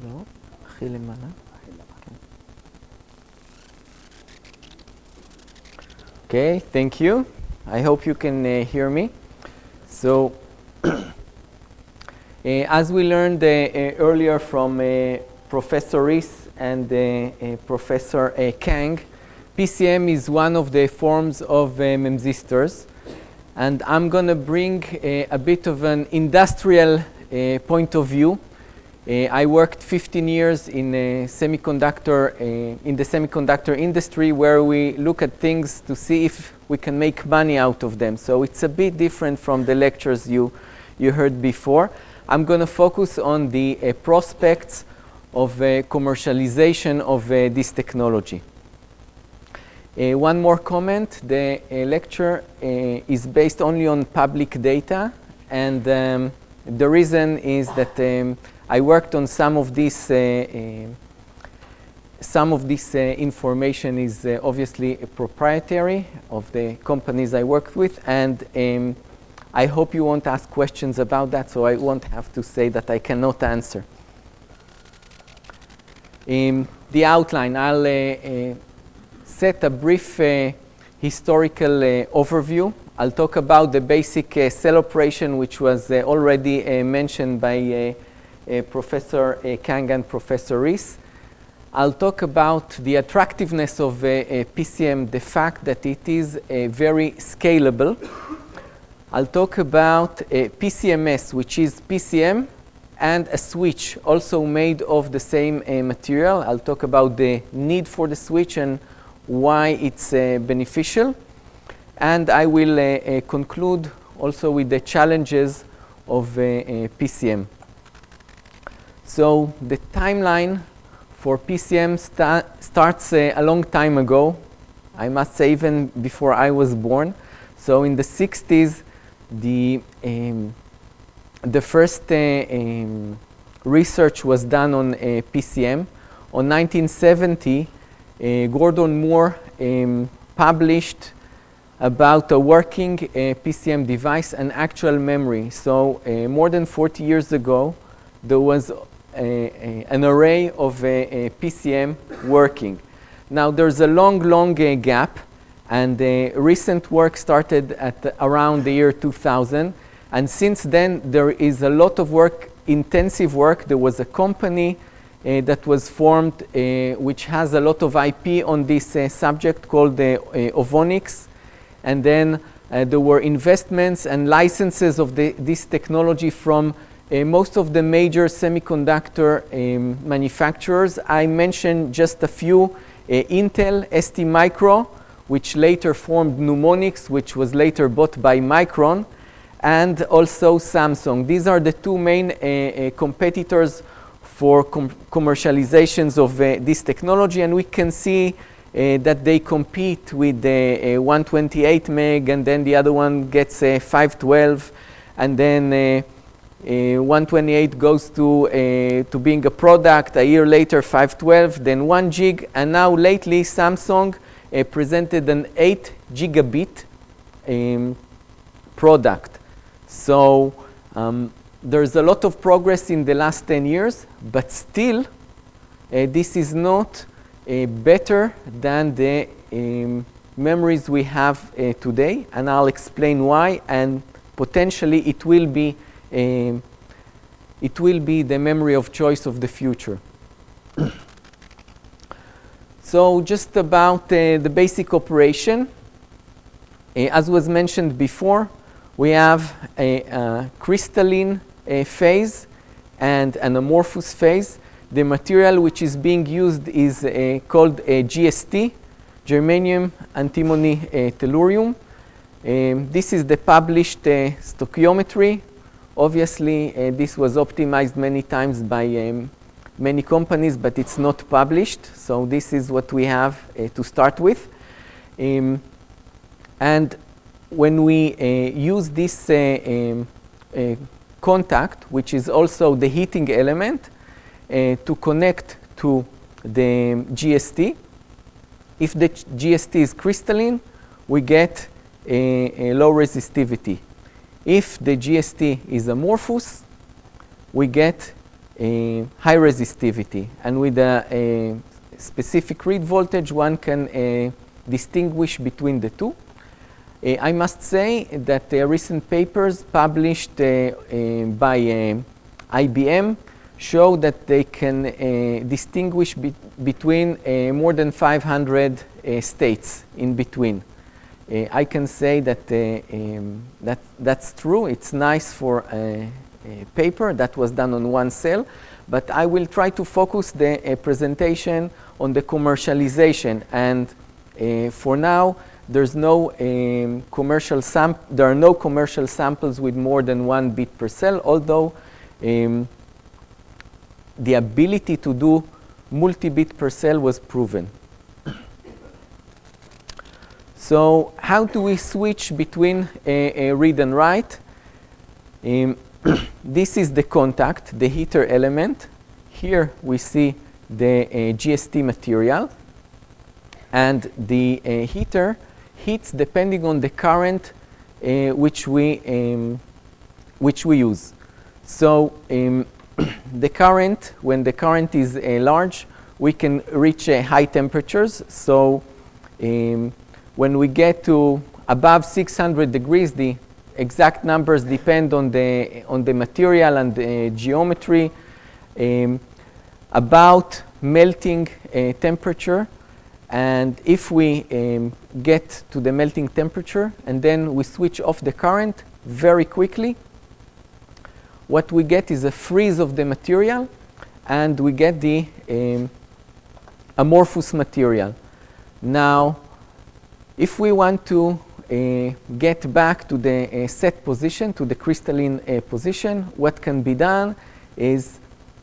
לא, הכי למעלה. Okay, thank you. I hope you can hear me. So, as we learned earlier from Professor Rees and Professor Kang, PCM is one of the forms of Memristors. And I'm going to bring a bit of an industrial point of view. I worked 15 years in the semiconductor industry, where we look at things to see if we can make money out of them. So it's a bit different from the lectures you heard before. I'm going to focus on the prospects of commercialization of this technology. One more comment, the lecture is based only on public data, and the reason is that I worked on some of this information is obviously proprietary of the companies I worked with, and I hope you won't ask questions about that, so I won't have to say that I cannot answer. The outline, I'll set a brief historical overview. I'll talk about the basic cell operation, which was already mentioned by Professor Kang and Professor Rees. I'll talk about the attractiveness of PCM, the fact that it is very scalable. I'll talk about PCMS, which is PCM and a switch also made of the same material. I'll talk about the need for the switch and why it's beneficial. And I will conclude also with the challenges of PCM. So the timeline for PCM starts a long time ago. I must say even before I was born. So in the 60s, the first research was done on PCM. On 1970, Gordon Moore published about a working PCM device and actual memory. So more than 40 years ago, there was an array of PCM working. Now there's a long gap, and recent work started at around the year 2000. And since then, there is a lot of work, intensive work. There was a company that was formed which has a lot of IP on this subject called Ovonics. And then there were investments and licenses of this technology from most of the major semiconductor manufacturers. I mentioned just a few: Intel, ST Micro, which later formed Mnemonics, which was later bought by Micron, and also Samsung. These are the two main competitors for commercializations of this technology, and we can see that they compete with the 128 meg, and then the other one gets 512, and then 128 goes to being a product. A year later, 512, then 1 gig, and now lately Samsung presented an 8 gigabit product. So there's a lot of progress in the last 10 years, but still this is not better than the memories we have today, and I'll explain why, and potentially it will be the memory of choice of the future. So just about the basic operation. As was mentioned before, we have a crystalline phase and an amorphous phase. The material which is being used is called GST, germanium antimony tellurium. This is the published stoichiometry. Obviously, this was optimized many times by many companies, but it's not published. So this is what we have to start with. And when we use this contact, which is also the heating element, to connect to the GST, if the GST is crystalline, we get a low resistivity. If the GST is amorphous, we get a high resistivity. And with a specific read voltage, one can distinguish between the two. I must say that recent papers published by IBM show that they can distinguish between more than 500 states in between. I can say that, that's true. It's nice for a paper that was done on one cell, but I will try to focus the presentation on the commercialization. And for now, there's no there are no commercial samples with more than 1 bit per cell, although the ability to do multi-bit per cell was proven. So how do we switch between a read and write? This is the contact, the heater element. Here we see the GST material. And the heater heats depending on the current which we use. So the current, when the current is large, we can reach high temperatures. So when we get to above 600 degrees, the exact numbers depend on the material and the geometry. About melting temperature, and if we get to the melting temperature and then we switch off the current very quickly, what we get is a freeze of the material, and we get the amorphous material. Now, if we want to get back to the set position, to the crystalline position, what can be done is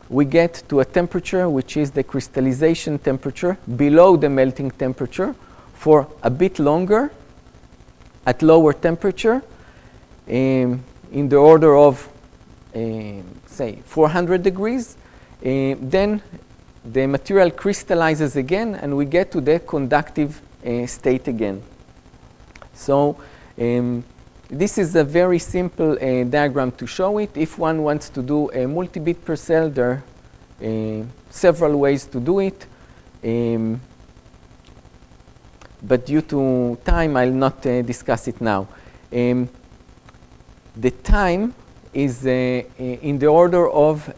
we get to a temperature which is the crystallization temperature below the melting temperature for a bit longer at lower temperature in the order of say 400 degrees. Then the material crystallizes again and we get to the conductive state again. So this is a very simple diagram to show it. If one wants to do a multi-bit per cell, there are several ways to do it. But due to time, I'll not discuss it now. The time is in the order of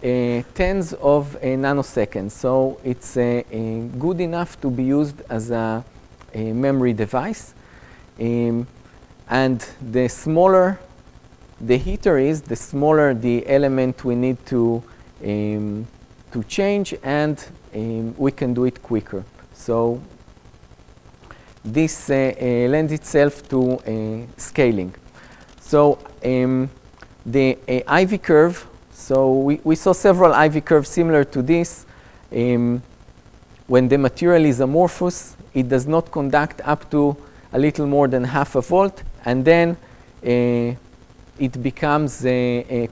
tens of nanoseconds. So it's good enough to be used as a memory device. And the smaller the heater is, the smaller the element we need to change, and we can do it quicker. So this lends itself to scaling. So the IV curve, so we saw several IV curves similar to this. When the material is amorphous, it does not conduct up to a little more than half a volt, and then it becomes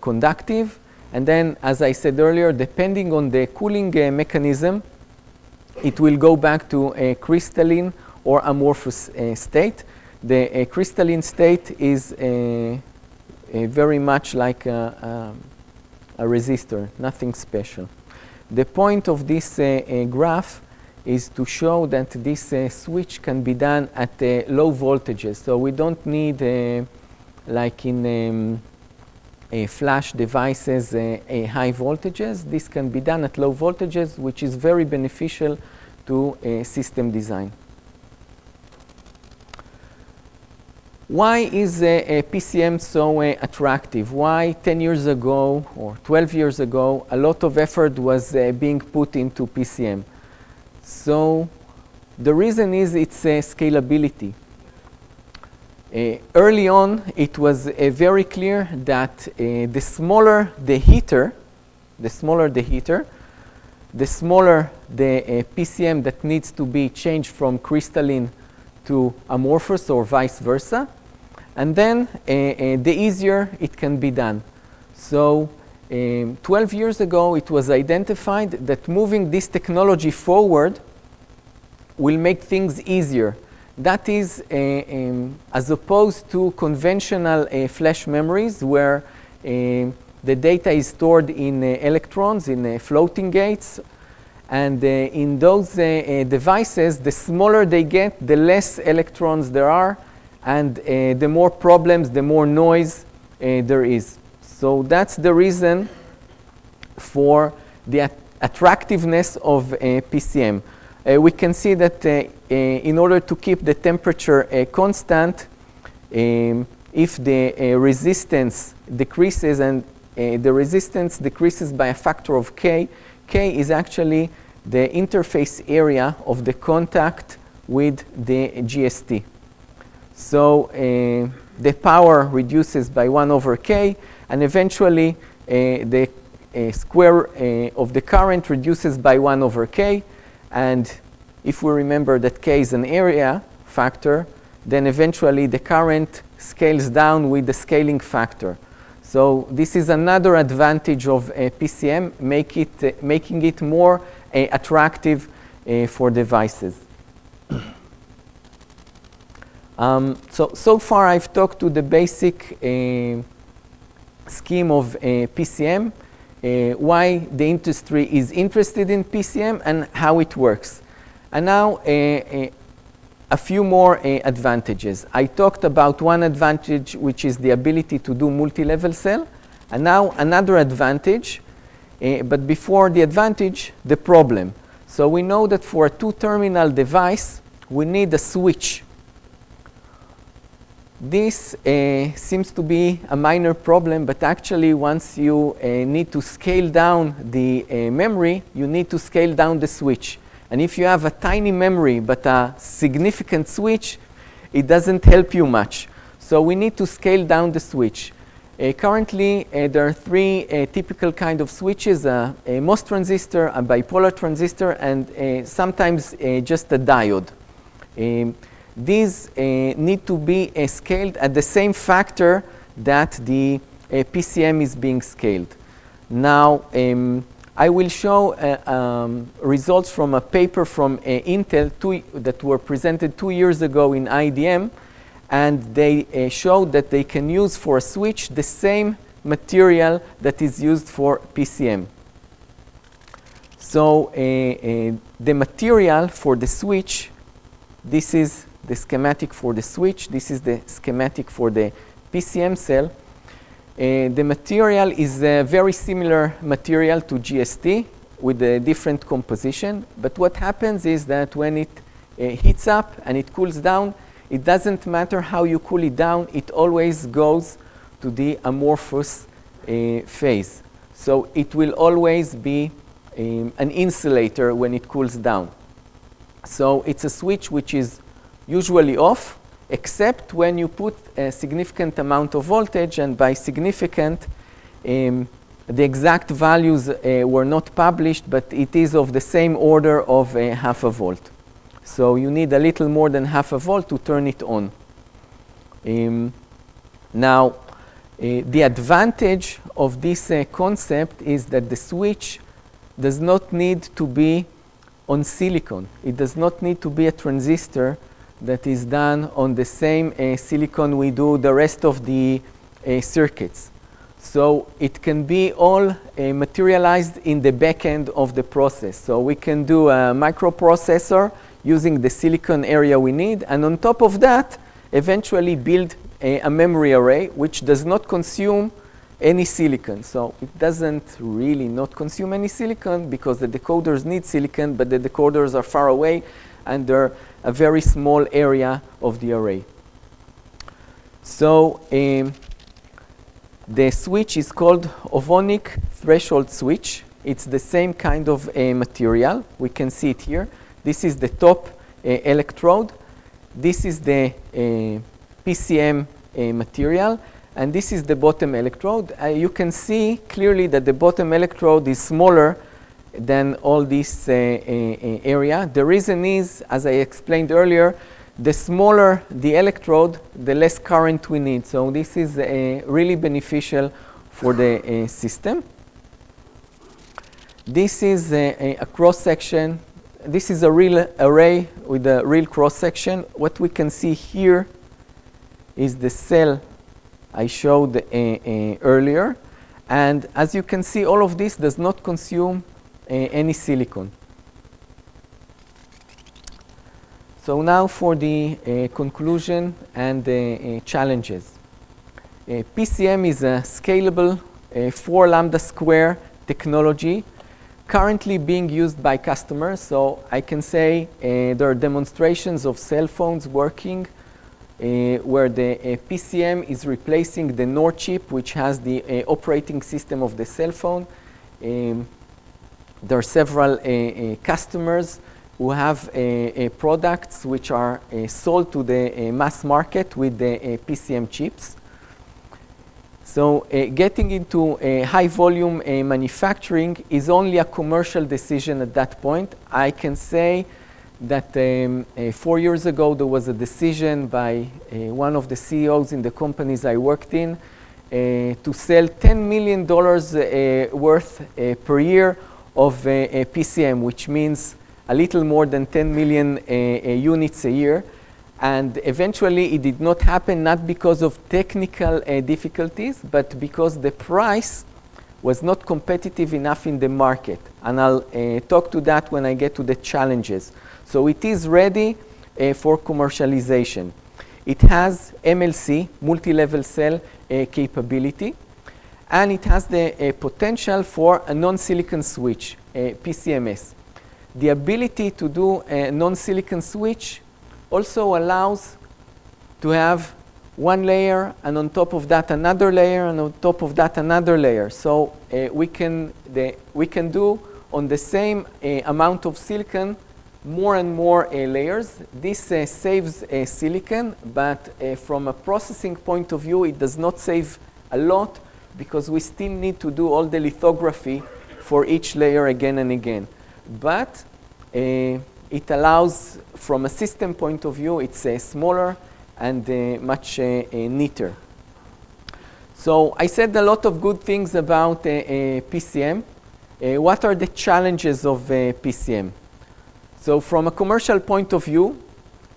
conductive. And then, as I said earlier, depending on the cooling mechanism, it will go back to a crystalline or amorphous state. The crystalline state is very much like a resistor, nothing special. The point of this graph is to show that this switch can be done at low voltages. So we don't need, like in flash devices, high voltages. This can be done at low voltages, which is very beneficial to system design. Why is PCM so attractive? Why 10 years ago or 12 years ago, a lot of effort was being put into PCM? So the reason is its scalability. Early on, it was very clear that the smaller the heater, the smaller the PCM that needs to be changed from crystalline to amorphous or vice versa. And then the easier it can be done. So 12 years ago, it was identified that moving this technology forward will make things easier. That is as opposed to conventional flash memories where the data is stored in electrons, in floating gates. And in those devices, the smaller they get, the less electrons there are, and the more problems, the more noise there is. So that's the reason for the attractiveness of PCM. We can see that in order to keep the temperature constant, if the resistance decreases, and the resistance decreases by a factor of K, K is actually the interface area of the contact with the GST. So the power reduces by 1 over K, and eventually the square of the current reduces by 1 over K. And if we remember that K is an area factor, then eventually the current scales down with the scaling factor. So this is another advantage of PCM, making it more attractive for devices. So far I've talked to the basic scheme of PCM, why the industry is interested in PCM and how it works. And now a few more advantages. I talked about one advantage, which is the ability to do multi-level cell. And now another advantage, but before the advantage, the problem. So we know that for a two-terminal device, we need a switch. This seems to be a minor problem, but actually once you need to scale down the memory, you need to scale down the switch. And if you have a tiny memory but a significant switch, it doesn't help you much. So we need to scale down the switch. Currently, there are three typical kind of switches, a MOS transistor, a bipolar transistor, and sometimes just a diode. These need to be scaled at the same factor that the PCM is being scaled. Now, I will show results from a paper from Intel that were presented 2 years ago in IDM, and they showed that they can use for a switch the same material that is used for PCM. So the material for the switch, this is the schematic for the switch, this is the schematic for the PCM cell. The material is a very similar material to GST with a different composition. But what happens is that when it heats up and it cools down, it doesn't matter how you cool it down, it always goes to the amorphous phase. So it will always be an insulator when it cools down. So it's a switch which is usually off, except when you put a significant amount of voltage, and by significant, the exact values were not published, but it is of the same order of half a volt. So you need a little more than half a volt to turn it on. Now, the advantage of this concept is that the switch does not need to be on silicon. It does not need to be a transistor that is done on the same silicon we do the rest of the circuits. So it can be all materialized in the back end of the process. So we can do a microprocessor using the silicon area we need, and on top of that, eventually build a memory array which does not consume any silicon. So it doesn't really not consume any silicon because the decoders need silicon, but the decoders are far away and they're a very small area of the array. So the switch is called ovonic threshold switch. It's the same kind of material. We can see it here. This is the top electrode. This is the PCM material. And this is the bottom electrode. You can see clearly that the bottom electrode is smaller than all this area. The reason is, as I explained earlier, the smaller the electrode, the less current we need. So this is really beneficial for the system. This is a cross-section this is a real array with a real cross-section. What we can see here is the cell I showed earlier. And as you can see, all of this does not consume any silicon. So now for the conclusion and the challenges. PCM is a scalable 4 lambda square technology currently being used by customers. So I can say there are demonstrations of cell phones working where the PCM is replacing the NOR chip, which has the operating system of the cell phone. There are several customers who have products which are sold to the mass market with the PCM chips. So getting into high volume manufacturing is only a commercial decision at that point. I can say that 4 years ago there was a decision by one of the CEOs in the companies I worked in to sell $10 million worth per year of PCM, which means a little more than 10 million units a year. And eventually it did not happen, not because of technical difficulties, but because the price was not competitive enough in the market. And I'll talk to that when I get to the challenges. So it is ready for commercialization. It has MLC, multi-level cell capability, and it has the potential for a non-silicon switch, PCMS. The ability to do a non-silicon switch also allows to have one layer, and on top of that another layer, and on top of that another layer. So we can do on the same amount of silicon more and more layers. This saves silicon, but from a processing point of view, it does not save a lot because we still need to do all the lithography for each layer again and again. But it allows, from a system point of view, it's smaller and much neater. So I said a lot of good things about PCM. What are the challenges of PCM? So from a commercial point of view,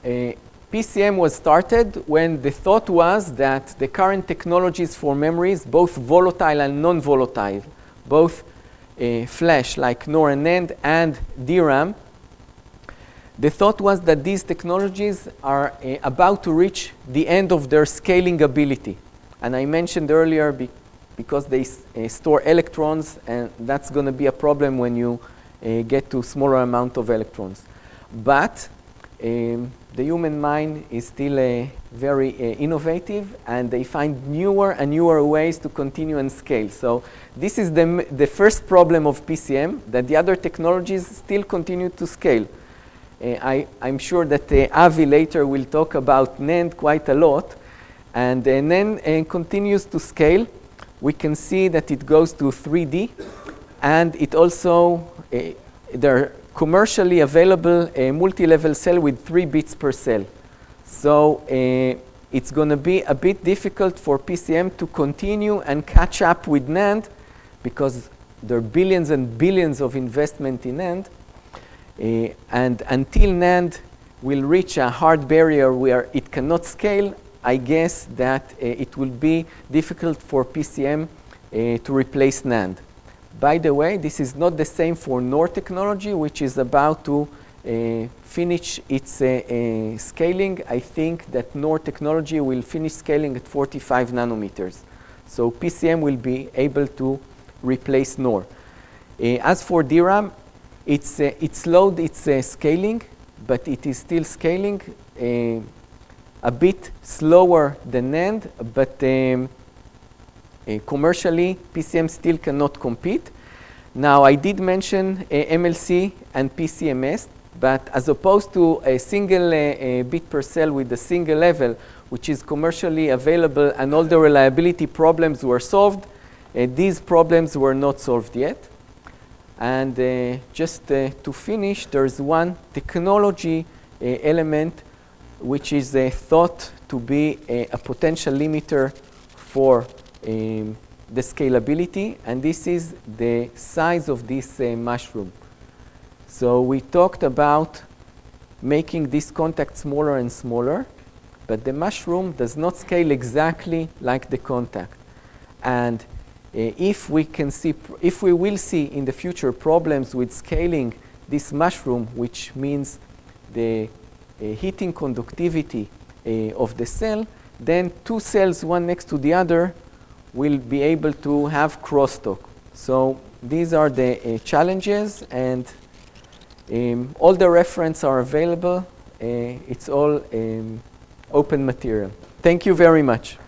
PCM was started when the thought was that the current technologies for memories, both volatile and non-volatile, both flash like NOR and NAND and DRAM, the thought was that these technologies are about to reach the end of their scaling ability. And I mentioned earlier because they store electrons, and that's going to be a problem when you get to smaller amount of electrons. But the human mind is still very innovative, and they find newer and newer ways to continue and scale. So this is the first problem of PCM, that the other technologies still continue to scale. I'm sure that Avi later will talk about NAND quite a lot, and NAND continues to scale. We can see that it goes to 3D, and it also, there are commercially available multi-level cell with 3 bits per cell. So it's going to be a bit difficult for PCM to continue and catch up with NAND because there are billions and billions of investment in NAND. And until NAND will reach a hard barrier where it cannot scale, I guess that it will be difficult for PCM to replace NAND. By the way, this is not the same for NOR technology, which is about to finish its scaling. I think that NOR technology will finish scaling at 45 nanometers. So PCM will be able to replace NOR. As for DRAM, it slowed its scaling, but it is still scaling a bit slower than NAND, but commercially, PCM still cannot compete. Now, I did mention MLC and PCMS, but as opposed to a single bit per cell with a single level, which is commercially available and all the reliability problems were solved, these problems were not solved yet. And just to finish, there's one technology element which is thought to be a potential limiter for the scalability, and this is the size of this mushroom. So we talked about making this contact smaller and smaller, but the mushroom does not scale exactly like the contact. And if we will see in the future problems with scaling this mushroom, which means the heating conductivity of the cell, then two cells, one next to the other, will be able to have crosstalk. So these are the challenges, and all the references are available. It's all open material. Thank you very much.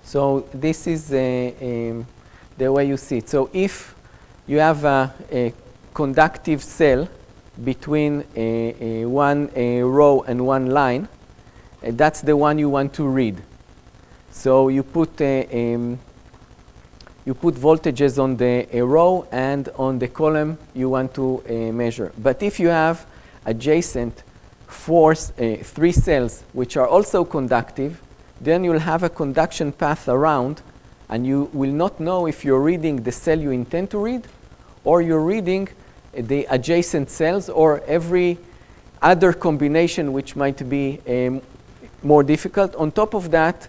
So this is the way you see it. So if you have a conductive cell between one row and one line, that's the one you want to read. So you put voltages on the row, and on the column you want to measure. But if you have adjacent three cells which are also conductive, then you'll have a conduction path around, and you will not know if you're reading the cell you intend to read, or you're reading the adjacent cells, or every other combination which might be more difficult. On top of that,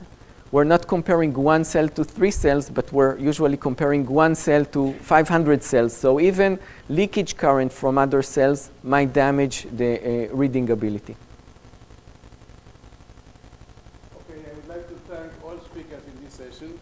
we're not comparing one cell to three cells, but we're usually comparing one cell to 500 cells. So even leakage current from other cells might damage the reading ability. Okay, I would like to thank all speakers in this session.